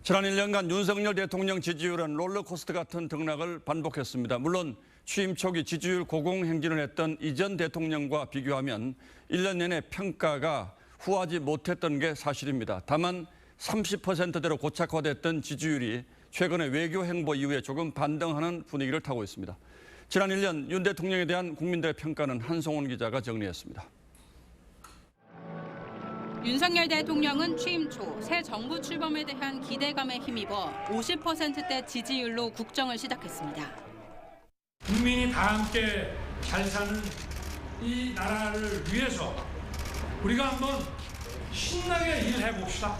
지난 1년간 윤석열 대통령 지지율은 롤러코스터 같은 등락을 반복했습니다. 물론 취임 초기 지지율 고공행진을 했던 이전 대통령과 비교하면 1년 내내 평가가 후하지 못했던 게 사실입니다. 다만 30%대로 고착화됐던 지지율이 최근에 외교 행보 이후에 조금 반등하는 분위기를 타고 있습니다. 지난 1년 윤 대통령에 대한 국민들의 평가는 한송원 기자가 정리했습니다. 윤석열 대통령은 취임 초 새 정부 출범에 대한 기대감에 힘입어 50%대 지지율로 국정을 시작했습니다. 국민이 다 함께 잘 사는 이 나라를 위해서 우리가 한번 신나게 일해봅시다.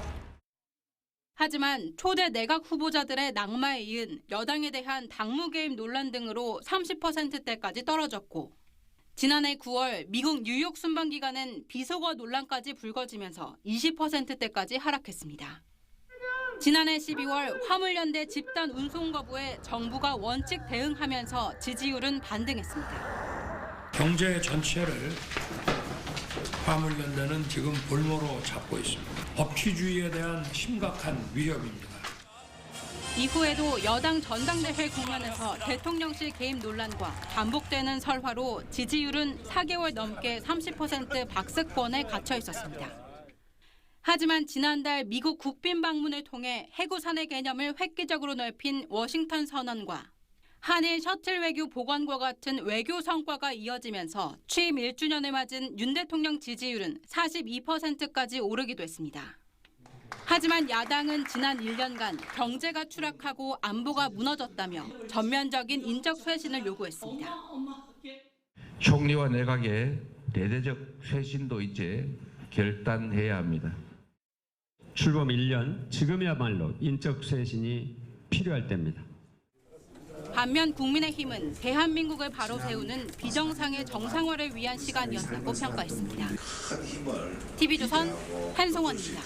하지만 초대 내각 후보자들의 낙마에 이은 여당에 대한 당무 개입 논란 등으로 30%대까지 떨어졌고 지난해 9월 미국 뉴욕 순방 기간엔 비속어 논란까지 불거지면서 20%대까지 하락했습니다. 지난해 12월 화물연대 집단 운송 거부에 정부가 원칙 대응하면서 지지율은 반등했습니다. 경제 전체를 화물연대는 지금 볼모로 잡고 있습니다. 법치주의에 대한 심각한 위협입니다. 이후에도 여당 전당대회 국면에서 대통령실 개입 논란과 반복되는 설화로 지지율은 4개월 넘게 30% 박스권에 갇혀 있었습니다. 하지만 지난달 미국 국빈 방문을 통해 해구 산해 개념을 획기적으로 넓힌 워싱턴 선언과 한일 셔틀 외교 보관과 같은 외교 성과가 이어지면서 취임 1주년을 맞은 윤 대통령 지지율은 42%까지 오르기도 했습니다. 하지만 야당은 지난 1년간 경제가 추락하고 안보가 무너졌다며 전면적인 인적 쇄신을 요구했습니다. 총리와 내각의 대대적 쇄신도 이제 결단해야 합니다. 출범 1년, 지금이야말로 인적 쇄신이 필요할 때입니다. 반면 국민의힘은 대한민국을 바로 세우는 비정상의 정상화를 위한 시간이었다고 평가했습니다. TV조선 한송원입니다.